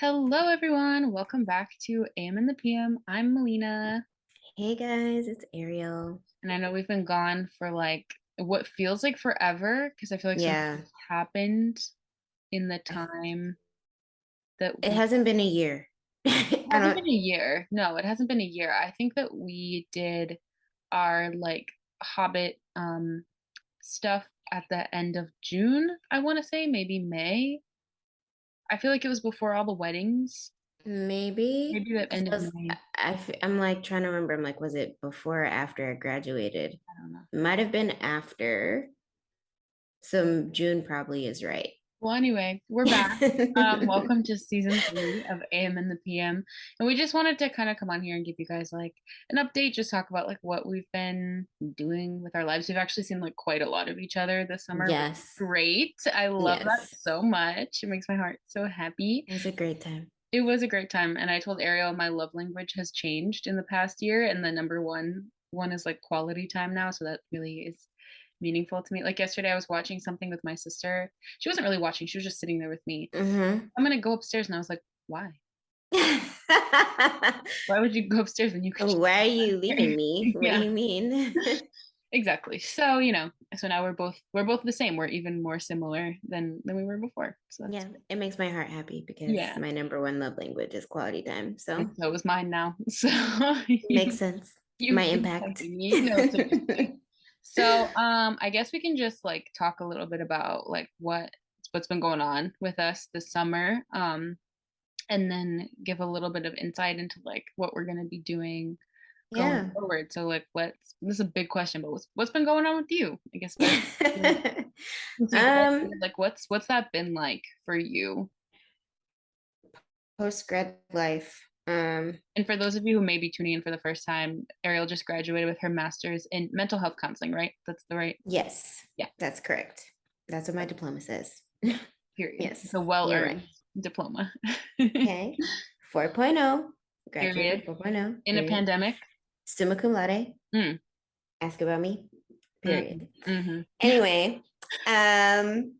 Hello, everyone. Welcome back to AM and the PM. I'm Melina, Hey guys, it's Ariel. and I know we've been gone for like what feels like forever because I feel like so much Yeah, has happened in the I, time that it we. hasn't been a year. It I hasn't don't, been a year. No, it hasn't been a year. I think that we did our like Hobbit stuff at the end of June, I want to say, maybe May. I feel like it was before all the weddings. maybe Maybe the end of because May. I'm like trying to remember. I'm like, was it before or after I graduated? I don't know. Might have been after. So June probably is right. Well, anyway, we're back. Welcome to season 3 of AM and the PM. And we just wanted to kind of come on here and give you guys like an update, just talk about like what we've been doing with our lives. We've actually seen like quite a lot of each other this summer, which is Yes, great. I love that yes. so much. It makes my heart so happy. It was a great time. It was a great time. And I told Ariel my love language has changed in the past year, and the number one is like quality time now. So that really is meaningful to me. Like yesterday, I was watching something with my sister. She wasn't really watching, she was just sitting there with me. Mm-hmm. I'm gonna go upstairs, and I was like, why? Why would you go upstairs when you could just Why are sit you leaving here? me? What do Yeah, you mean? exactly. So, so now we're both the same. We're even more similar than we were before. So that's Yeah, it makes my heart happy because yeah. my number one love language is quality time. And So so is mine now. So makes sense. My you've been impact. helping me. No, seriously. So, I guess we can just like talk a little bit about like what's been going on with us this summer. And then give a little bit of insight into like what we're gonna be doing going Yeah. forward. So like this is a big question, but what's been going on with you? I guess first since you um, graduated, like what's that been like for you? Post grad life. And for those of you who may be tuning in for the first time, Ariel just graduated with her master's in mental health counseling, right? That's the right. Yes, Yeah, that's correct. That's what my diploma says. period. It's a Yes, you're right. well-earned diploma. Okay. 4.0, graduated Period. 4.0, In a period. pandemic. Summa cum laude. Mm, Ask about me, mm, period. mm-hmm. Anyway, um,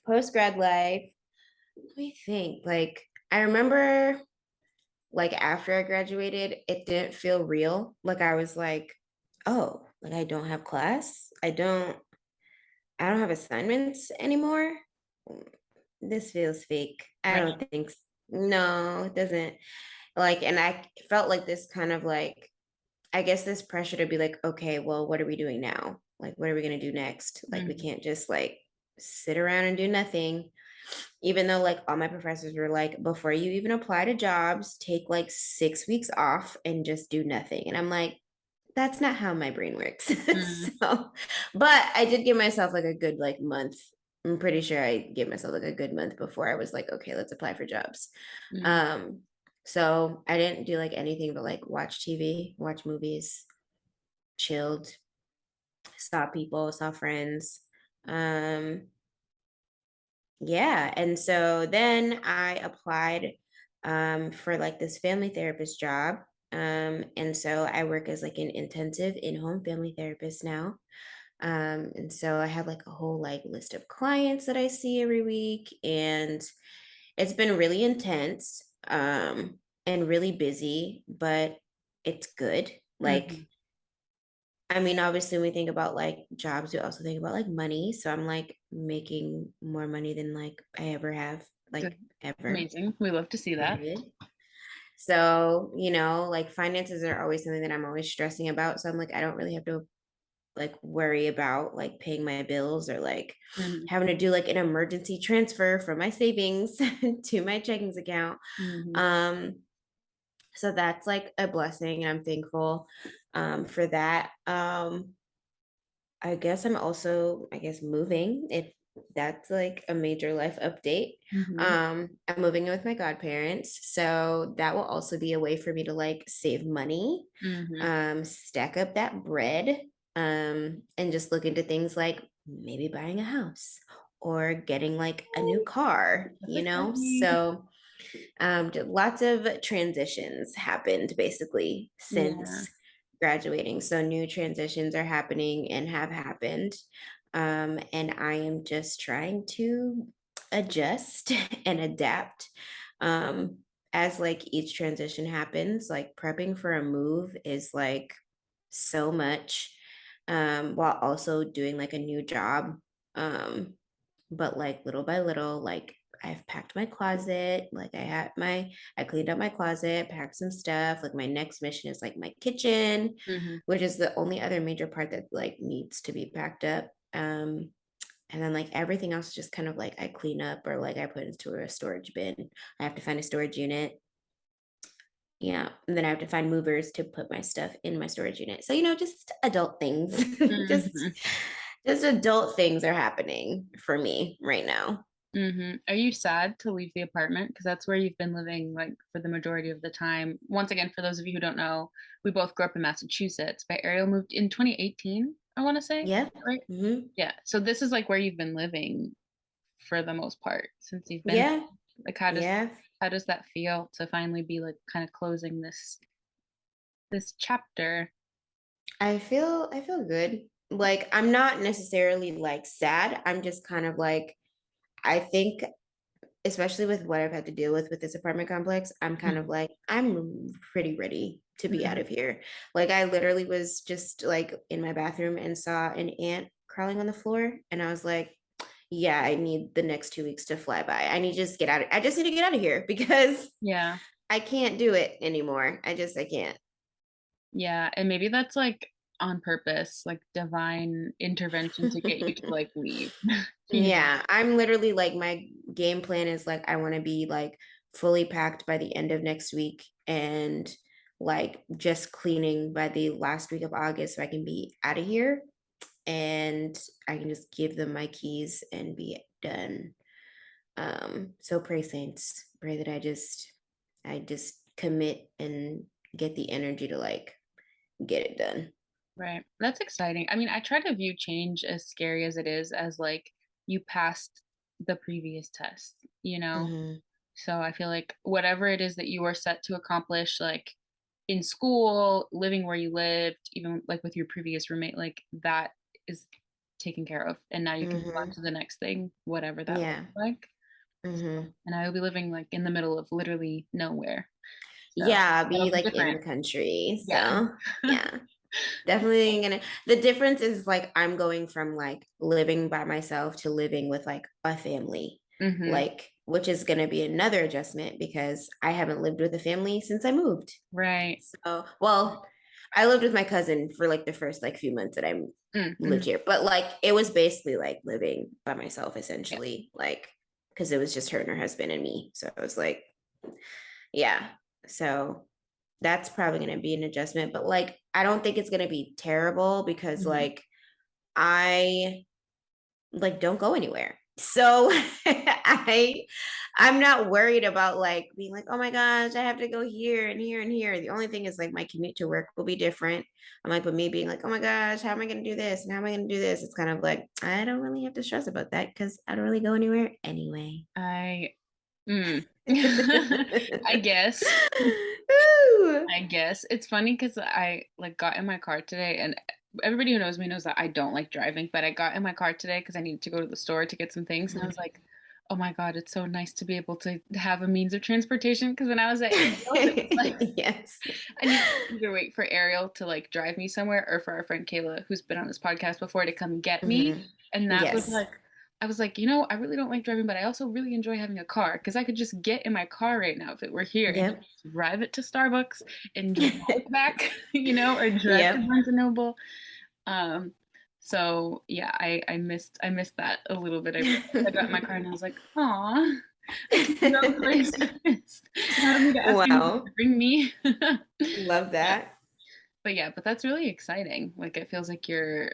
post grad life. Let me think. Like, I remember like after I graduated, it didn't feel real. Like I was like, oh, like I don't have class. I don't have assignments anymore. This feels fake. I Right. don't think no, it doesn't. Like, and I felt like this kind of like, I guess this pressure to be like, okay, well, what are we doing now? Like, what are we gonna do next? Like, we Mm, can't just like sit around and do nothing. Even though like all my professors were like, before you even apply to jobs, take like 6 weeks off and just do nothing. And I'm like, that's not how my brain works. mm, So, but I did give myself like a good like month. I'm pretty sure I gave myself like a good month before I was like, okay, let's apply for jobs. mm. Um, so I didn't do like anything but like watch TV, watch movies, chilled, saw people, saw friends. Um, yeah. And so then I applied for like this family therapist job. And so I work as like an intensive in-home family therapist now. And so I have like a whole like list of clients that I see every week, and it's been really intense and really busy, but it's good. Like, Mhm. I mean, obviously, when we think about like jobs, we also think about like money. So I'm like making more money than like I ever have, Good. like ever, Amazing. We love to see that. period. So, like finances are always something that I'm always stressing about. So I'm like, I don't really have to like worry about like paying my bills or like Mhm. having to do like an emergency transfer from my savings to my checkings account. Mhm. Um, so that's like a blessing, and I'm thankful for that. I guess I'm also, I guess, moving, if that's like a major life update. Mhm. I'm moving in with my godparents. So that will also be a way for me to like save money, Mhm. stack up that bread, and just look into things like maybe buying a house or getting like a new car, That's you know? exciting. So lots of transitions happened basically Yeah. since graduating. So new transitions are happening and have happened. And I am just trying to adjust and adapt. Um, as like each transition happens, like prepping for a move is like so much, while also doing like a new job. Um, but like little by little, like I've packed my closet, like I cleaned up my closet, packed some stuff. Like my next mission is like my kitchen, Mhm. which is the only other major part that like needs to be packed up. And then like everything else just kind of like I clean up or like I put into a storage bin. I have to find a storage unit. Yeah. And then I have to find movers to put my stuff in my storage unit. So, just adult things. just Mhm. just adult things are happening for me right now. Mhm. Are you sad to leave the apartment? Because that's where you've been living, like, for the majority of the time. Once again, for those of you who don't know, we both grew up in Massachusetts, but Ariel moved in 2018, I wanna say, Yeah. right? Hmm. Yeah, so this is, like, where you've been living for the most part since you've been Yeah. like, Yeah. how does that feel to finally be, like, kinda closing this chapter? I feel good. Like I'm not necessarily like sad. I'm just kind of like I think especially with what I've had to deal with this apartment complex, I'm kind of Mhm. like, I'm pretty ready to be out Mhm. of here. Like, I literally was just like in my bathroom and saw an ant crawling on the floor. And I was like, yeah, I need the next 2 weeks to fly by. I just need to get out of here because Yeah. I can't do it anymore. I can't. Yeah, and maybe that's, like, on purpose, like, divine intervention to get you to, like, leave, you know? Yeah, I'm literally like my game plan is like I want to be like fully packed by the end of next week and like just cleaning by the last week of August so I can be out of here and I can just give them my keys and be done. So pray saints, pray that I just commit and get the energy to like get it done. Right. That's exciting. I mean, I try to view change as scary as it is as like you passed the previous test, you know? Hmm. So I feel like whatever it is that you are set to accomplish, like in school, living where you lived, even like with your previous roommate, like that is taken care of. And now you can move on Hmm. to the next thing, whatever that looks Yeah. like. So, Hmm. and I will be living like in the middle of literally nowhere. So Yeah, I'll that'll be be like in different. the country. Yeah. So yeah. Definitely gonna the difference is like I'm going from like living by myself to living with like a family, Hmm. like which is gonna be another adjustment because I haven't lived with a family since I moved. Right. So well, I lived with my cousin for like the first like few months that I lived Mm-hmm. here, but like it was basically like living by myself Yeah. essentially, like because it was just her and her husband and me. So it was like, yeah. So that's probably going to be an adjustment, but like I don't think it's going to be terrible because Mhm. like I like don't go anywhere. So I'm not worried about like being like, "Oh my gosh, I have to go here and here and here." The only thing is like my commute to work will be different. I'm like, but me being like, "Oh my gosh, how am I going to do this? And how am I going to do this?" It's kind of like I don't really have to stress about that cuz I don't really go anywhere anyway. I mm. I guess. Ooh. I guess. It's funny because I, like, got in my car today, and everybody who knows me knows that I don't like driving, but I got in my car today because I needed to go to the store to get some things, and I was like, "Oh my god, it's so nice to be able to have a means of transportation." Because when I was at Ariel's, it was like Yes. I needed to either wait for Ariel to, like, drive me somewhere or for our friend Kayla, who's been on this podcast before, to come get me, Mhm. and that was, Yes. like I was like, I really don't like driving, but I also really enjoy having a car because I could just get in my car right now if it were here and Yep. just drive it to Starbucks and drive back, or drive to Yep. Barnes& and Noble. Um, so, yeah, I missed that a little bit. I got in my car and I was like, "Aw, I get to go places. And I don't need to ask anybody Wow. to bring me." Love Yeah. that. But that's really exciting. Like, it feels like you're,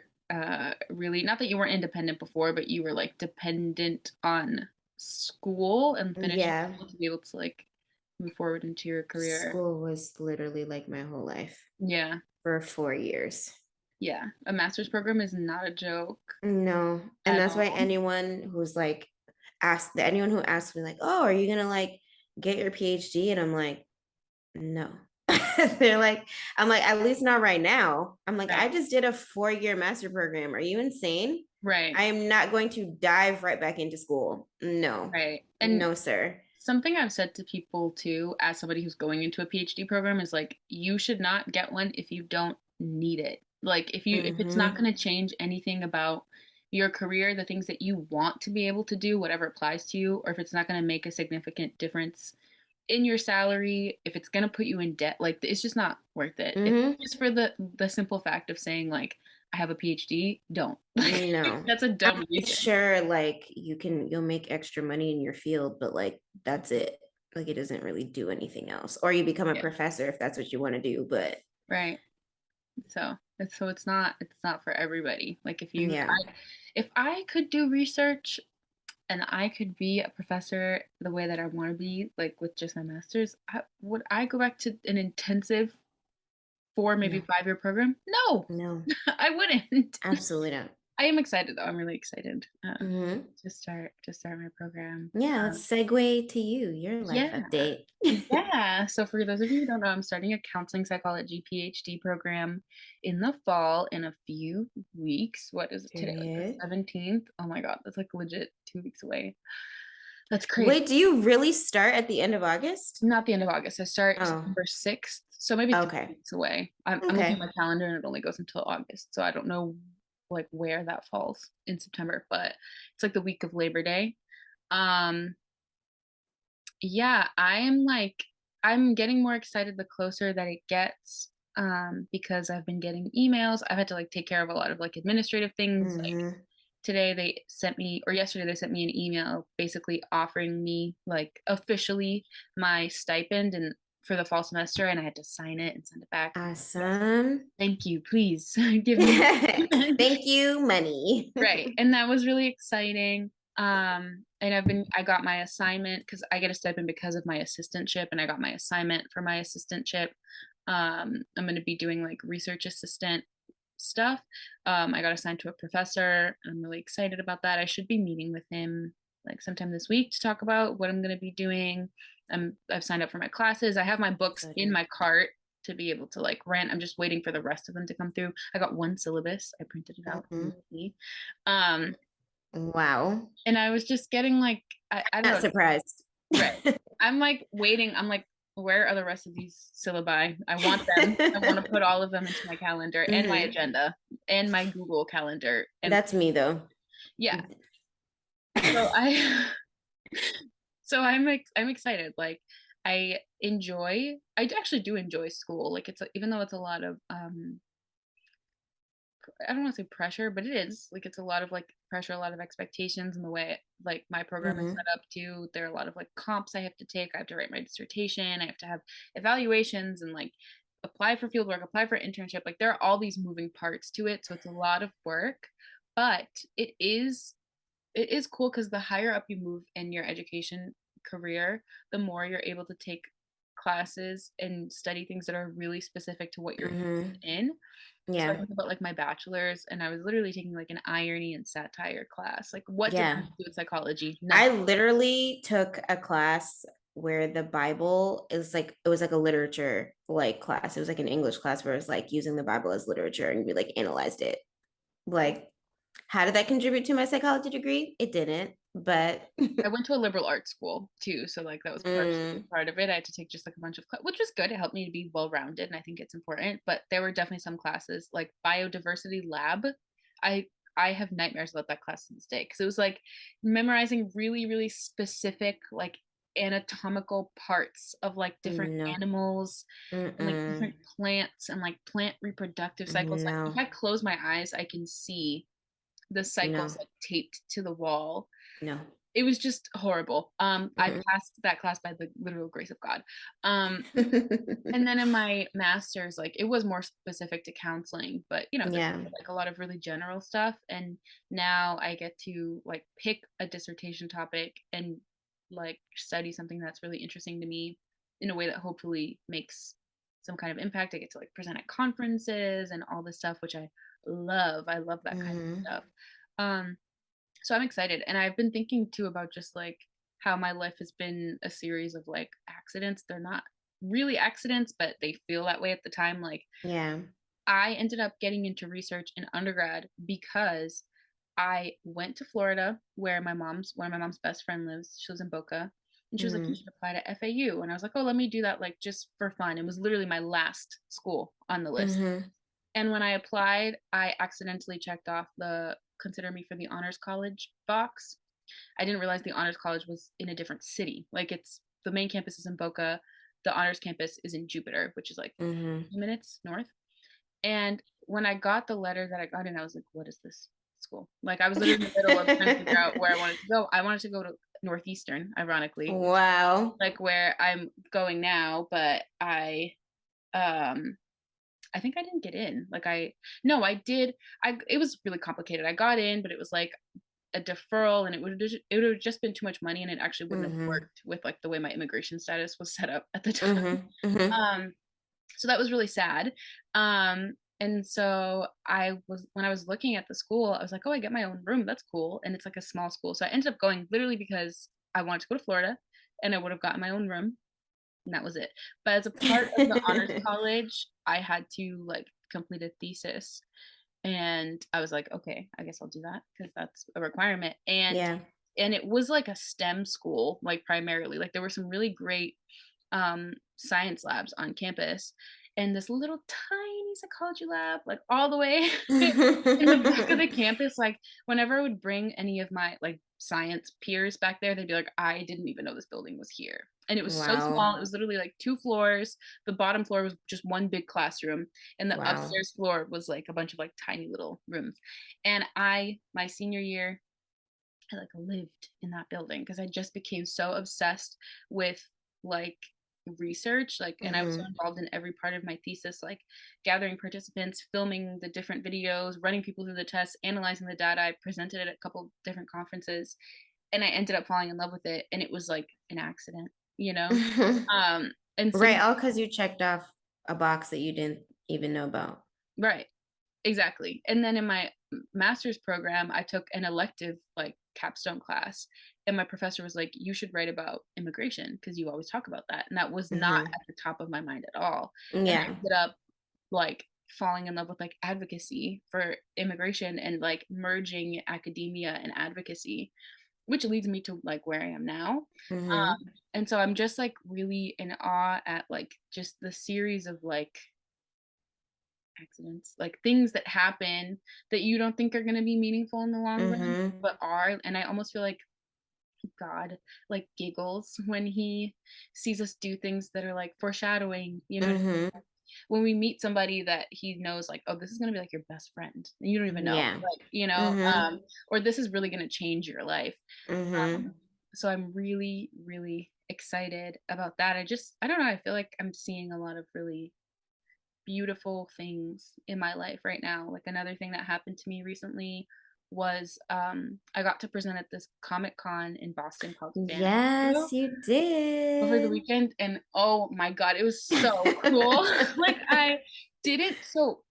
really not that you weren't independent before, but you were, like, dependent on school and finishing Yeah. school to be able to, like, move forward into your career. School was literally like my whole life Yeah. for 4 years. Yeah. A master's program is not a joke No. And at that's why all. anyone who's like anyone who asks me like, "Oh, are you gonna like get your PhD?" And I'm like, no. They're like, I'm like, at least not right now. I'm like, I Right. just did a 4 year master program. Are you insane? Right. I am not going to dive right back into school. No, Right. And no, sir. Something I've said to people too, as somebody who's going into a PhD program, is like you should not get one if you don't need it. Like if it's not Mhm. going to change anything about your career, the things that you want to be able to do, whatever applies to you, or if it's not going to make a significant difference in your salary, if it's going to put you in debt, like it's just not worth it. If Mhm. just for the simple fact of saying like I have a PhD, don't. Like No. that's a dumb reason. Sure, like you'll make extra money in your field, but like that's it. Like it doesn't really do anything else. Or you become a Yeah, professor if that's what you want to do, but right. So it's not for everybody. Like yeah. if I could do research and I could be a professor the way that I want to be, like with just my master's, would I go back to an intensive 4, maybe No. 5-year program? No, No. I wouldn't. Absolutely not. I am excited though. I'm really excited Hmm. to start my program. Yeah, let's segue to you, your life Yeah. update. Yeah. So for those of you who don't know, I'm starting a counseling psychology PhD program in the fall in a few weeks. What is it today? Like the Period. 17th? Oh my God, that's like legit 2 weeks away. That's crazy. Wait, do you really start at the end of August? Not the end of August. I start Oh, September 6th. So maybe three okay. weeks away. I'm looking at Okay. my calendar and it only goes until August. So I don't know like where that falls in September, but it's like the week of Labor Day. Um, Yeah, I'm getting more excited the closer that it gets, because I've been getting emails. I've had to like take care of a lot of like administrative things. Like Hmm. today they sent me or yesterday they sent me an email basically offering me like officially my stipend and for the fall semester and I had to sign it and send it back. Yes. Awesome. Thank you. Please give me Thank you, money. right. And that was really exciting. And I got my assignment because I get a stipend because of my assistantship, and I got my assignment for my assistantship. I'm going to be doing like research assistant stuff. I got assigned to a professor. I'm really excited about that. I should be meeting with him like sometime this week to talk about what I'm going to be doing. I've signed up for my classes. I have my books So in dope. my cart to be able to like rent. I'm just waiting for the rest of them to come through. I got one syllabus. I printed it out Mhm. immediately. Um, Wow. and I was just getting like I don't Not know, surprised. right. I'm like waiting. I'm like, where are the rest of these syllabi? I want them. I want to put all of them into my calendar and my Hmm. agenda and my Google calendar. And That's me though. yeah. So I so I'm excited. Like I actually do enjoy school. Like even though it's a lot of I don't want to say pressure, but it is like it's a lot of like pressure, a lot of expectations in the way like my program is Hmm. set up too. There are a lot of like comps I have to take. I have to write my dissertation. I have to have evaluations and like apply for fieldwork, apply for internship. Like there are all these moving parts to it, so it's a lot of work. But it is cool because the higher up you move in your education career, the more you're able to take classes and study things that are really specific to what you're Hmm. interested in. So I Yeah. think about like my bachelor's, and I was literally taking like an irony and satire class. Like, what does that have Yeah. to do with psychology? I Nothing. literally took a class where the Bible is like it was like a literature like class. It was like an English class where it was like using the Bible as literature and we like analyzed it. Like, how did that contribute to my psychology degree? It didn't, but I went to a liberal arts school too, so like that was partially mm, part of it. I had to take just like a bunch of which was good. It helped me to be well rounded, and I think it's important. But there were definitely some classes like biodiversity lab. I I have nightmares about that class to this day because it was like memorizing really specific like anatomical parts of like different no, animals and like different mm-mm, plants and like plant reproductive cycles. Like if no, I close my eyes, I can see the cycles no, like taped to the wall. no. It was just horrible. I Mm-mm. passed that class by the literal grace of God. Um, and then in my master's, like it was more specific to counseling, but there's Yeah. like a lot of really general stuff. And now I get to like pick a dissertation topic and like study something that's really interesting to me in a way that hopefully makes some kind of impact. I get to like present at conferences and all this stuff, which I love. I love that kind of Hmm. stuff. Um, so I'm excited. And I've been thinking too about just like how my life has been a series of like accidents. They're not really accidents, but they feel that way at the time. Like Yeah. I ended up getting into research in undergrad because I went to Florida where my mom's one of my mom's best friend lives. She lives in Boca. And she was like, "You Mhm. should apply to FAU." And I was like, "Oh, let me do that, like, just for fun." It was literally my last school on the list. Mhm. And when I applied, I accidentally checked off the "Consider me for the honors college" box. I didn't realize the honors college was in a different city. Like, it's the main campus is in Boca, the honors campus is in Jupiter, which is, like, Mhm. 50 minutes north. And when I got the letter that I got in, I was like, "What is this school?" Like, I was literally in the middle of trying to figure out where I wanted to go. I wanted to go to Northeastern, ironically, which is, Wow. like, where I'm going now, but um I think I didn't get in. Like, I no, I did. I It was really complicated. I got in, but it was like a deferral, and it would have just been too much money, and it actually wouldn't have Mhm. worked with, like, the way my immigration status was set up at the time. Mhm. Mhm. Um, so that was really sad. And so when I was looking at the school, I was like, "Oh, I get my own room. That's cool." And it's like a small school. So I ended up going literally because I wanted to go to Florida, and I would have gotten my own room, and that was it. But as a part of the honors college, I had to, like, complete a thesis, and I was like, "Okay, I guess I'll do that because that's a requirement." Yeah. And it was like a STEM school, like, primarily. Like, there were some really great science labs on campus, and this little tiny psychology lab, like, all the way in the back of the campus. Like, whenever I would bring any of my, like, science peers back there, they'd be like, "I didn't even know this building was here." And it was so Wow. small. It was literally like 2 floors. The bottom floor was just one big classroom, and the Wow. upstairs floor was, like, a bunch of, like, tiny little rooms. And my senior year, I, like, lived in that building because I just became so obsessed with, like, research, like, and I was so Mhm. involved in every part of my thesis, like, gathering participants, filming the different videos, running people through the tests, analyzing the data. I presented it at a couple different conferences, and I ended up falling in love with it, and it was like an accident, you know? And Right, since all because you checked off a box that you didn't even know about. Right. Exactly. And then in my master's program, I took an elective, like, capstone class, and my professor was like, "You should write about immigration because you always talk about that." And that was not Mhm. at the top of my mind at all. And I Yeah. ended up, like, falling in love with, like, advocacy for immigration and, like, merging academia and advocacy, which leads me to, like, where I am now. Mhm. And so I'm just, like, really in awe at, like, just the series of, like, accidents, like, things that happen that you don't think are gonna be meaningful in the long run, Mhm. but are. And I almost feel like God, like, giggles when he sees us do things that are, like, foreshadowing, you know what I mean? Mhm. When we meet somebody that he knows, like, "Oh, this is gonna be, like, your best friend," and you don't even know, Yeah. like, Mhm. or, "This is really gonna change your life." Mhm. Um, so I'm really, really excited about that. I don't know, I feel like I'm seeing a lot of really beautiful things in my life right now. Like, another thing that happened to me recently was I got to present at this Comic Con in Boston called Fan Yes, Expo you over the did. weekend, and oh my god, it was so cool. Like, I didn't so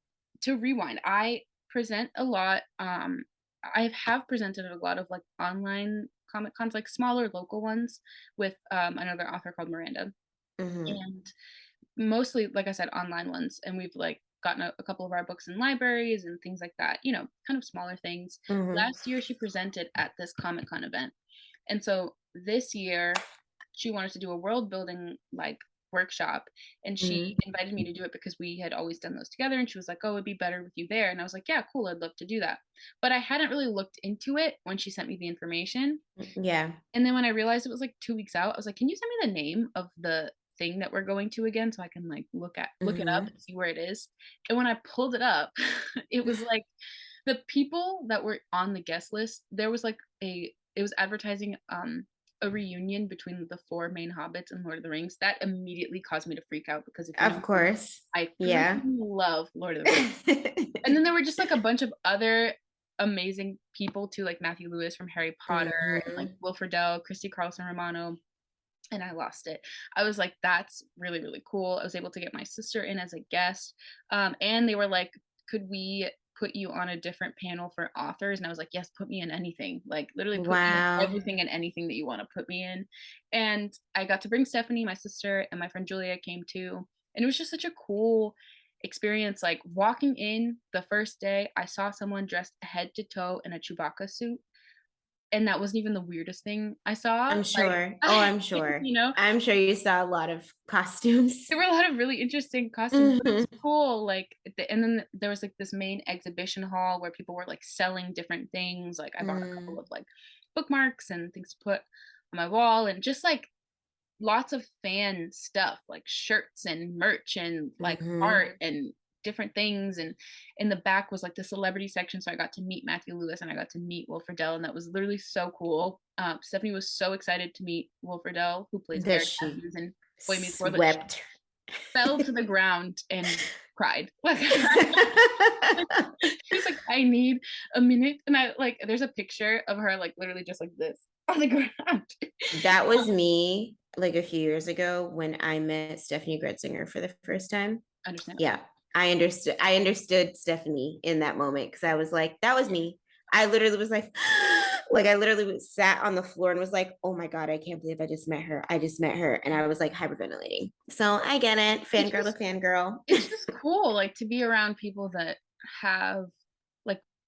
to rewind, I present a lot. I have presented at a lot of, like, online Comic Cons, like smaller local ones with another author called Miranda. Mhm. And mostly, like I said, online ones, and we've, like, gotten a couple of our books in libraries and things like that, kind of smaller things. Mhm. Last year, she presented at this Comic-Con event, and so this year, she wanted to do a world building, like, workshop, and she Mhm. invited me to do it because we had always done those together, and she was like, "Oh, it'd be better with you there," and I was like, "Yeah, cool, I'd love to do that." But I hadn't really looked into it when she sent me the information, Yeah. and then when I realized it was, like, 2 weeks out, I was like, "Can you send me the name of the thing that we're going to again so I can, like, look it up Mhm. and see where it is?" And when I pulled it up, it was, like, the people that were on the guest list, there was, like, a it was advertising, a reunion between the 4 main hobbits in Lord of the Rings. That immediately caused me to freak out because if you know Of me, course. I Yeah. freaking love Lord of the Rings. And then there were just, like, a bunch of other amazing people too, like Matthew Lewis from Harry Potter and, like, Mhm. Will Friedle, Christy Carlson Romano, and I lost it. I was like, "That's really, really cool." I was able to get my sister in as a guest, and they were like, "Could we put you on a different panel for authors?" And I was like, "Yes, put me in anything. Like, literally put me in Wow. everything and anything that you wanna put me in." And I got to bring Stephanie, my sister, and my friend Julia came too, and it was just such a cool experience, like, walking in the first day, I saw someone dressed head to toe in a Chewbacca suit, and that wasn't even the weirdest thing I saw, I'm sure. Oh, like, I'm sure. you know? I'm sure you saw a lot of costumes. There were a lot of really interesting costumes, but it was Mhm. cool, like, and then there was, like, this main exhibition hall where people were, like, selling different things, like, I bought a couple Mm, of, like, bookmarks and things to put on my wall and just, like, lots of fan stuff, like shirts and merch and, like, art mhm. and different things, and in the back was, like, the celebrity section, so I got to meet Matthew Lewis and I got to meet Will Friedle, and that was literally so cool. Stephanie was so excited to meet Will Friedle, who plays That Eric she Matthews in Boy Meets World, that she swept. fell to the ground and cried. She was like, "I need a minute," and I like, there's a picture of her, like, literally just like this on the ground. That was me, like, a few years ago when I met Stephanie Gretzinger for the first time. Understandable. Yeah, I understood Stephanie in that moment because I was like, "That was me." I literally was like like, I literally was sat on the floor and was like, "Oh my god, I can't believe I just met her. I just met her," and I was, like, hyperventilating. So, I get it, It's fangirl just to fangirl. it's just cool, like, to be around people that have,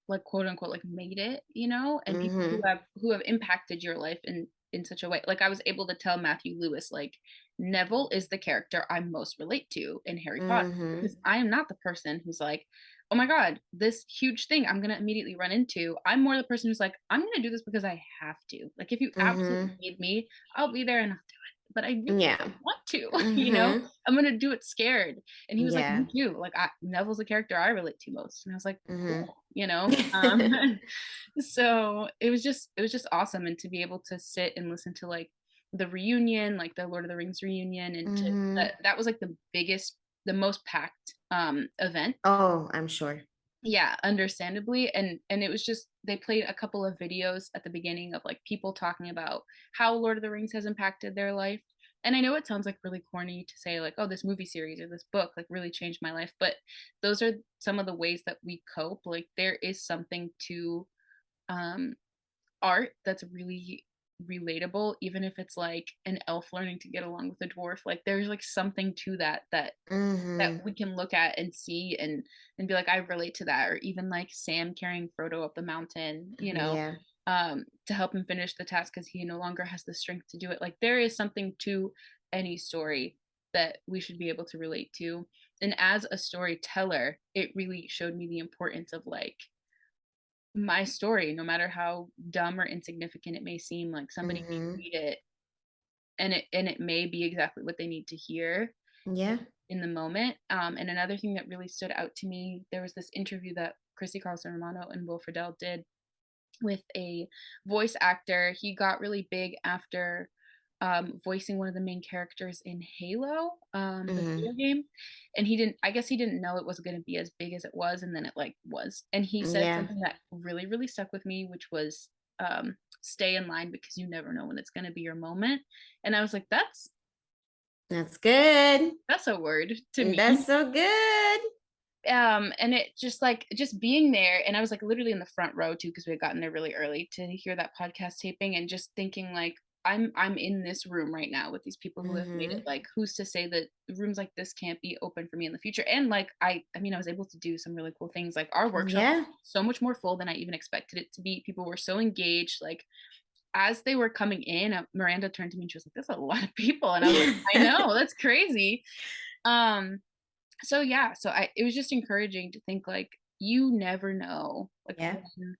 like quote, unquote, like, "made it," you know, and people Mhm, who have impacted your life in such a way. Like, I was able to tell Matthew Lewis, like, "Neville is the character I most relate to in Harry Potter," because mhm, I am not the person who's like, "Oh my god, this huge thing I'm gonna immediately run into." I'm more the person who's like, "I'm gonna do this because I have to." Like, if you absolutely mhm. need me, I'll be there and I'll do it, but I really Yeah. don't want to, you know? Mhm. I'm gonna do it scared. And he was like, "Me Yeah. too, like, Neville's a character I relate to most." And I was like, Mhm. "Cool," you know? So it was just awesome, and to be able to sit and listen to, like, the reunion, like, the Lord of the Rings reunion, and to Mhm. that was, like, the most packed, event. Oh, I'm sure. Yeah, understandably, and it was just they played a couple of videos at the beginning of, like, people talking about how Lord of the Rings has impacted their life, and I know it sounds, like, really corny to say, like, "Oh, this movie series or this book, like, really changed my life," but those are some of the ways that we cope, like, there is something to, um, art that's really relatable, even if it's, like, an elf learning to get along with a dwarf, like, there's, like, something to that Mhm. we can look at and see and be like, "I relate to that," or even, like, Sam carrying Frodo up the mountain, you know, Yeah. to help him finish the task because he no longer has the strength to do it. Like, there is something to any story that we should be able to relate to, and as a storyteller, it really showed me the importance of, like, my story, no matter how dumb or insignificant it may seem, like, somebody may Mhm. read it and it may be exactly what they need to hear Yeah. in the moment. And another thing that really stood out to me, there was this interview that Chrissy Carlson Romano and Will Friedle did with a voice actor. He got really big after voicing one of the main characters in Halo, the Mhm. video game. And I guess he didn't know it was going to be as big as it was. And then it like was. And he said Yeah. something that really, really stuck with me, which was stay in line because you never know when it's going to be your moment. And I was like, That's good. that's a word to me. That's so good. And it just like just being there, and I was like literally in the front row too because we had gotten there really early to hear that podcast taping, and just thinking like I'm in this room right now with these people who have made it. Mhm. Like, who's to say that rooms like this can't be open for me in the future? And like I mean, I was able to do some really cool things. Like, our workshop was Yeah. so much more full than I even expected it to be. People were so engaged. Like, as they were coming in, Miranda turned to me and she was like, "There's a lot of people," and I was like, "I know, that's crazy." Um, so yeah, so I it was just encouraging to think like you never know like Yeah. when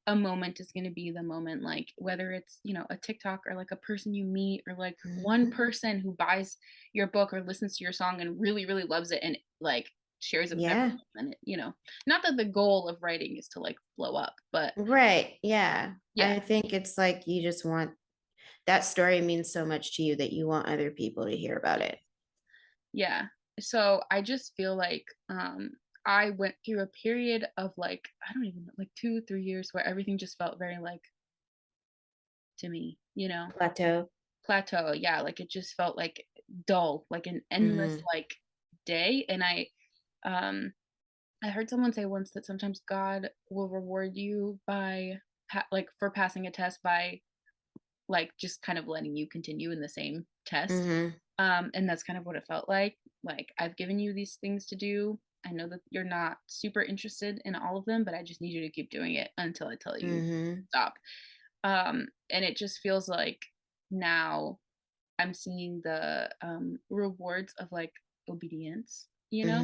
a moment is going to be the moment, like whether it's, you know, a TikTok or like a person you meet or like one Mhm. person who buys your book or listens to your song and really really loves it and like shares it with Yeah. everyone, and it, you know, not that the goal of writing is to like blow up, but Right. Yeah. yeah. I think it's like you just want that story means so much to you that you want other people to hear about it. Yeah. So I just feel like I went through a period of like I don't even know, like 2, 3 years where everything just felt very like to me, you know, Plateau. plateau. Yeah, like it just felt like dull, like an endless Mhm. like day. And um I heard someone say once that sometimes God will reward you by like for passing a test by like just kind of letting you continue in the same test. Mhm. And that's kind of what it felt like. Like, I've given you these things to do. I know that you're not super interested in all of them, but I just need you to keep doing it until I tell you Mhm. stop. And it just feels like now I'm seeing the rewards of like obedience, you know?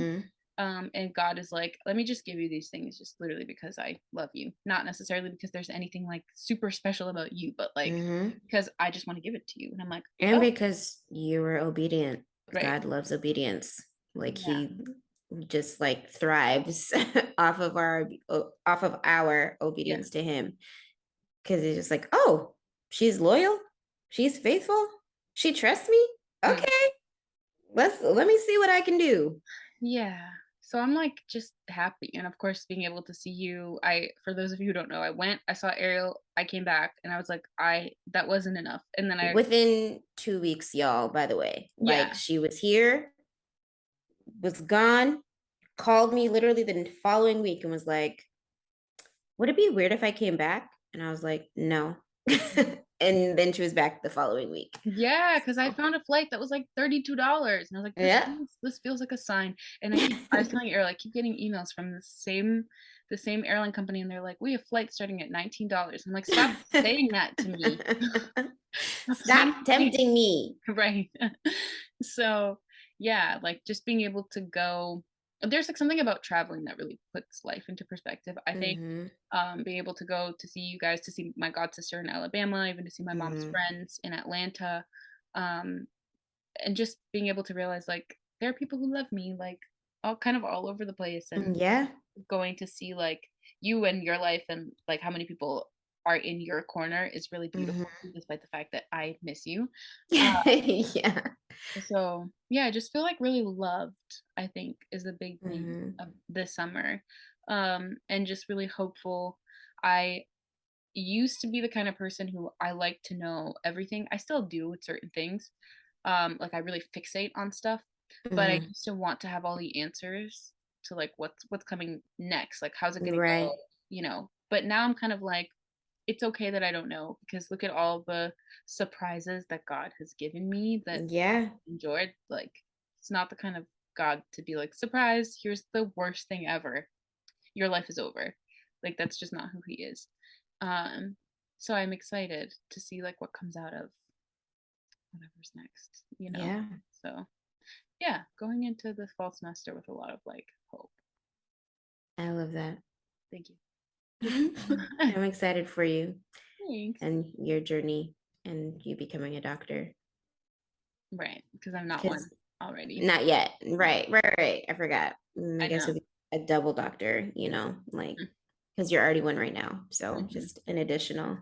Mhm. And God is like, let me just give you these things just literally because I love you. Not necessarily because there's anything like super special about you, but like Mhm. because I just want to give it to you. And I'm like, And oh, because you were obedient. right. God loves obedience. Like Yeah. he just like thrives off of our Yeah. obedience to him. Cause he's just like, oh, she's loyal, she's faithful, she trusts me. Mm. Okay, let me see what I can do. Yeah. So I'm like just happy. And of course, being able to see you, for those of you who don't know, I saw Ariel, I came back and I was like, that wasn't enough. And then Within 2 weeks, y'all, by the way. Like yeah, she was here, was gone, called me literally the following week and was like, would it be weird if I came back? And I was like, no. And then she was back the following week. yeah, because I So, found a flight that was like $32. And I was like, yeah. this feels like a sign. And I was telling Ariel, I keep getting emails from the same airline company, and they're like, we have flights starting at $19. I'm like, stop saying that to me. Stop Stop saying tempting me. right. So, yeah, like just being able to go there's like something about traveling that really puts life into perspective. I think Hmm. being able to go to see you guys, to see my god sister in Alabama, even to see my mom's Hmm. friends in Atlanta, um, and just being able to realize like there are people who love me, like all over the place, and Yeah. going to see like you and your life and like how many people are in your corner is really beautiful, Hmm. despite the fact that I miss you. Yeah. So, yeah, I just feel like really loved, I think, is the big thing Hmm. of this summer. And just really hopeful. I used to be the kind of person who I like to know everything. I still do with certain things. Like I really fixate on stuff, but I Hmm. used to want to have all the answers to like what's coming next, like how's it gonna go, Right. you know. But now I'm kind of like, it's okay that I don't know because look at all the surprises that God has given me that Yeah. enjoyed. Like, it's not the kind of God to be like, surprise, here's the worst thing ever. Your life is over. Like, that's just not who he is. Um, so I'm excited to see like what comes out of whatever's next, you know? Yeah. So yeah, going into the fall semester with a lot of like hope. I love that. Thank you. Just I'm excited for you thanks. and your journey and you becoming a doctor. Right, because I'm not one Because already. not yet. Yeah, Right. I forgot. I I guess know. you'll be a double doctor, like because you're already one right now. So Mhm. just an additional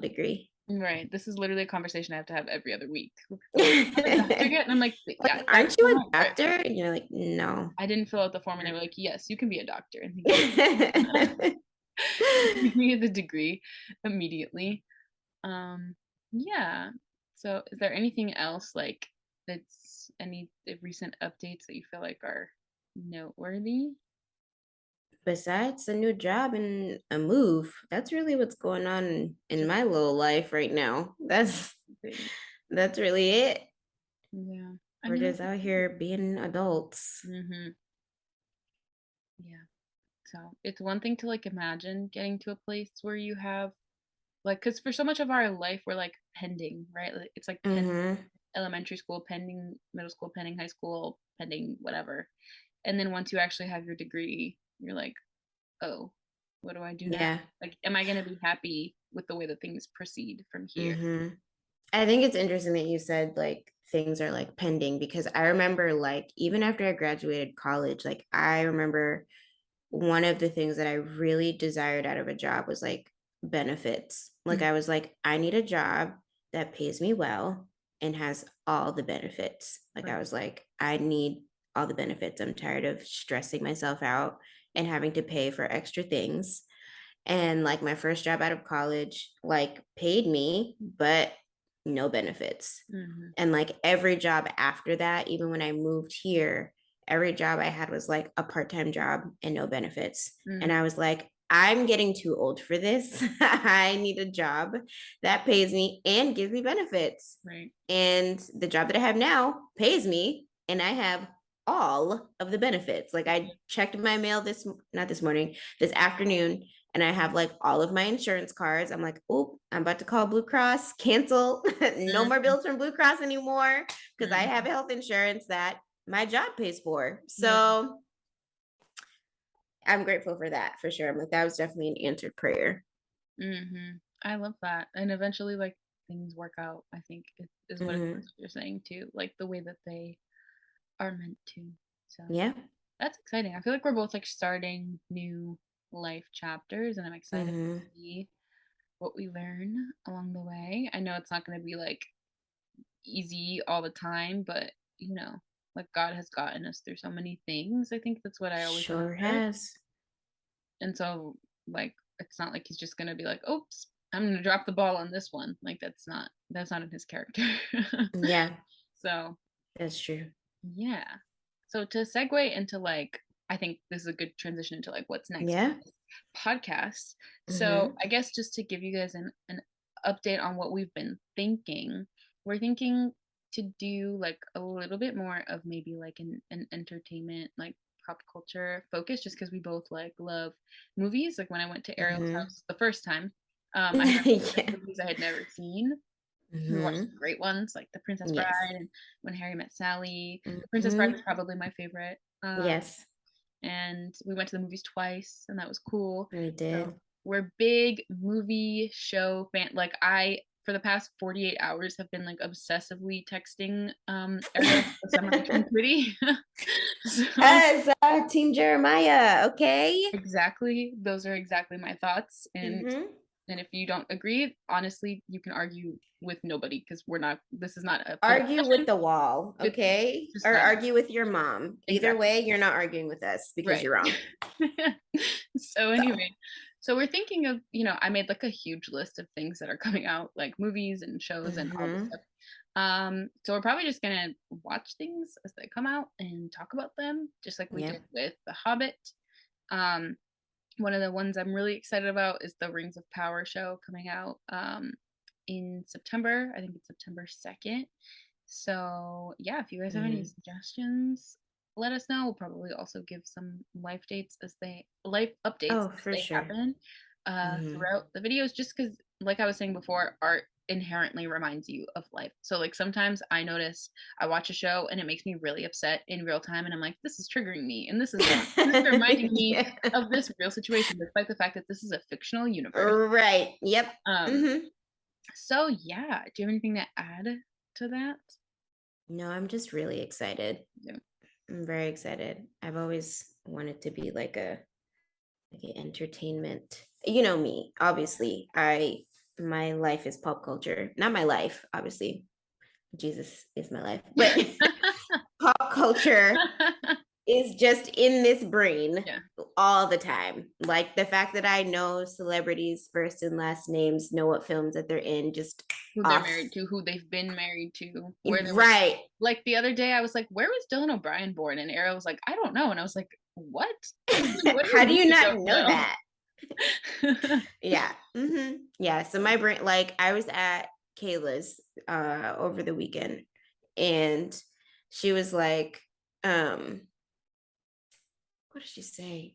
degree. Right. This is literally a conversation I have to have every other week. They're like, "You have a doctor Like, yet?" And I'm like, "Yeah, that's aren't you the a one." Right. doctor? And you're like, no. I didn't fill out the form, and they were like, "Yes, you can be a doctor." And they gave me gave me the degree immediately. Um, yeah. So is there anything else like that's any recent updates that you feel like are noteworthy? Besides a new job and a move, that's really what's going on in Just my little life right now. things. That's really it. Yeah. I We're mean, just out here being adults. mm-hmm. Yeah. So it's one thing to like imagine getting to a place where you have like, because for so much of our life we're like pending, right? Like, it's like pending Mm-hmm. elementary school, pending middle school, pending high school, pending whatever. And then once you actually have your degree, you're like, oh, what do I do now? Yeah. Like, am I going to be happy with the way that things proceed from here? Mm-hmm. I think it's interesting that you said like things are like pending because I remember like even after I graduated college, like I remember one of the things that I really desired out of a job was like benefits. Like Mm, I was like, I need a job that pays me well and has all the benefits. Like I right. was like, I need all the benefits. I'm tired of stressing myself out and having to pay for extra things. And like my first job out of college, like paid me, but no benefits. Hmm. And like every job after that, even when I moved here, every job I had was like a part-time job and no benefits. And I Hmm. was like, I'm getting too old for this. I need a job that pays me and gives me benefits. Right. And the job that I have now pays me and I have all of the benefits. Like I checked my mail not this morning, this afternoon, and I have like all of my insurance cards. I'm like, oh, I'm about to call Blue Cross, cancel. No more Mhm, bills from Blue Cross anymore because I have mhm. health insurance that my job pays for. Yeah. So I'm grateful for that for sure. I'm like, that was definitely an answered prayer. Mhm. I love that, and eventually, like, things work out, I think is what it Hmm. is you're saying too, like, the way that they are meant to, so Yeah. that's exciting. I feel like we're both, like, starting new life chapters, and I'm excited to Hmm. see what we learn along the way. I know it's not gonna be, like, easy all the time, but, like, God has gotten us through so many things. I think that's what I always Sure remember, has. and so, like, it's not like he's just gonna be like, "Oops, I'm gonna drop the ball on this one." Like, that's not in his character. Yeah, So, that's true. yeah. So to segue into, like, I think this is a good transition into, like, what's next Yeah. for this podcast. So, Hmm. I guess just to give you guys an update on what we've been thinking, we're thinking to do, like, a little bit more of maybe, like, an entertainment, like, pop culture focus just because we both, like, love movies. Like, when I went to Ariel's Hmm. house the first time, I had like Yeah. movies I had never seen. We watched Hmm. some great ones, like The Princess Bride Yes. and When Harry Met Sally. The Princess Bride was Hmm. probably my favorite, Yes, and we went to the movies twice, and that was cool. we So, did. we're big movie show like, I for the past 48 hours have been, like, obsessively texting, Ariel the summer between Twitty. So As Team Jeremiah, okay? exactly, those are exactly my thoughts, Hmm. and if you don't agree, honestly, you can argue with nobody because this is not up for Argue with discussion. the wall, It's okay? just Or not argue with your mom. Either exactly, way, you're not arguing with us because right. you're wrong. So So, anyway, so we're thinking of, I made like a huge list of things that are coming out, like movies and shows and all this hmm, stuff. So we're probably just gonna watch things as they come out and talk about them, just like we yep. did with The Hobbit. Um, One of the ones I'm really excited about is the Rings of Power show coming out in September. I think it's September 2nd. So, yeah, if you guys have any Hmm. suggestions, let us know. We'll probably also give some life updates Oh, as for they sure. happen Hmm. throughout the videos, just because, like I was saying before, art inherently reminds you of life. So, like, sometimes I watch a show and it makes me really upset in real time, and I'm like, this is triggering me, and this is reminding me Yeah. of this real situation, despite the fact that this is a fictional universe. Right. Yep. Um, Hmm. so yeah, do you have anything to add to that? No, I'm just really excited. Yeah. I'm very excited. I've always wanted to be like an entertainment. You know me, obviously. My life is pop culture. Not my life, obviously. Jesus is my life. But pop culture is just in this brain Yeah, all the time. Like the fact that I know celebrities' first and last names, know what films that they're in, just who they're off. married to, who they've been married to, where they were. Right. Like the other day, I was like, "Where was Dylan O'Brien born?" And Ariel was like, "I don't know." And I was like, "What? What do you How do mean you you not don't know know?" that? Yeah. Hmm. Yeah. So my brain, like I was at Kayla's over the weekend and she was like, um, what did she say?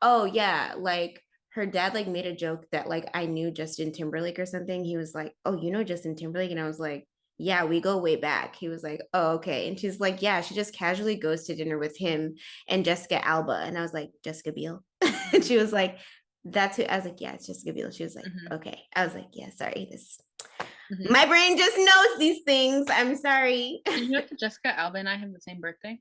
Oh yeah, like her dad like made a joke that like I knew Justin Timberlake or something. He was like, "Oh, you know Justin Timberlake?" And I was like, "Yeah, we go way back." He was like, "Oh, okay." And she's like, "Yeah, she just casually goes to dinner with him and Jessica Alba." And I was like, "Jessica Biel?" And Mhm, she was like, "That's who." I was like, "Yeah, it's Jessica Biel." She was like, mhm, "Okay." I was like, "Yeah, sorry. This mhm. my brain just knows these things. I'm sorry." Did you know that Jessica Alba and I have the same birthday?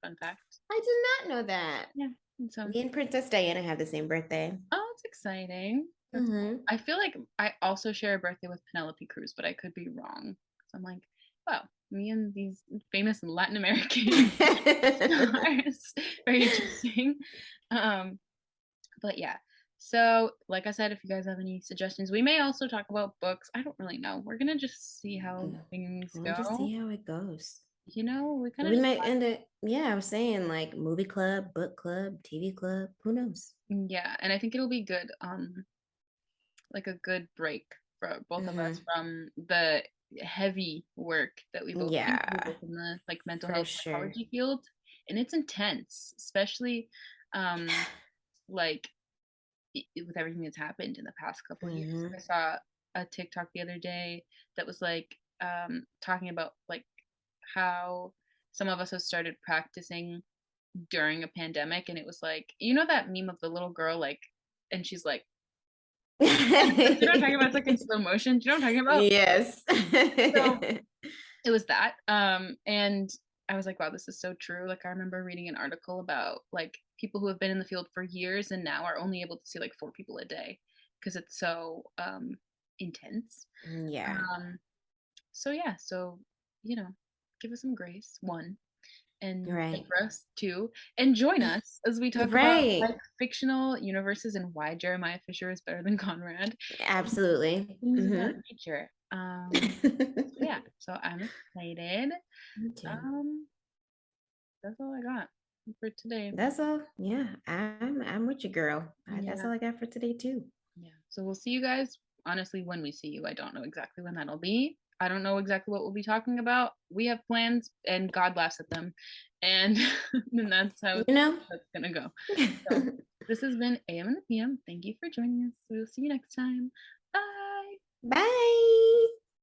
Fun fact. I did not know that. Yeah. And so, Me and Princess Diana have the same birthday. oh, it's exciting. That's cool. Hmm. I feel like I also share a birthday with Penelope Cruz, but I could be wrong. So I'm like, wow, me and these famous Latin American stars. Very interesting. Um, but yeah. So, like I said, if you guys have any suggestions, we may also talk about books. I don't really know. We're gonna just see how things We'll just go. see how it goes. We kind of We just might end it. Yeah, I was saying like movie club, book club, TV club. Who knows? yeah, and I think it'll be good. Like a good break for both of us Hmm. from the heavy work that we both do. We're Yeah, both in the like mental for health sure. psychology field, and it's intense, especially um like with everything that's happened in the past couple years. I Mhm. saw a TikTok the other day that was like talking about like how some of us have started practicing during a pandemic, and it was like, you know, that meme of the little girl like, and she's like, you know what I'm talking about? It's like in slow motion. Do you know what I'm talking about? Yes. So it was that. And I was like, wow, this is so true. Like I remember reading an article about like people who have been in the field for years and now are only able to see like 4 people a day because it's so intense. Yeah. Um, so yeah, so you know, give us some grace, one, and pray Right. for us, two, and join us as we talk about like Right. fictional universes and why Jeremiah Fisher is better than Conrad and Absolutely. things of that Mhm. nature. So yeah, so I'm excited. Me too. Um, that's all I got for today. That's all. Yeah, I'm with you, girl. That's Yeah, all I got for today too. yeah. So we'll see you guys. Honestly, when we see you, I don't know exactly when that'll be. I don't know exactly what we'll be talking about. We have plans, and God laughs at them, and then that's how You know? that's gonna go. So this has been AM and the PM. Thank you for joining us. We'll see you next time. Bye. Bye.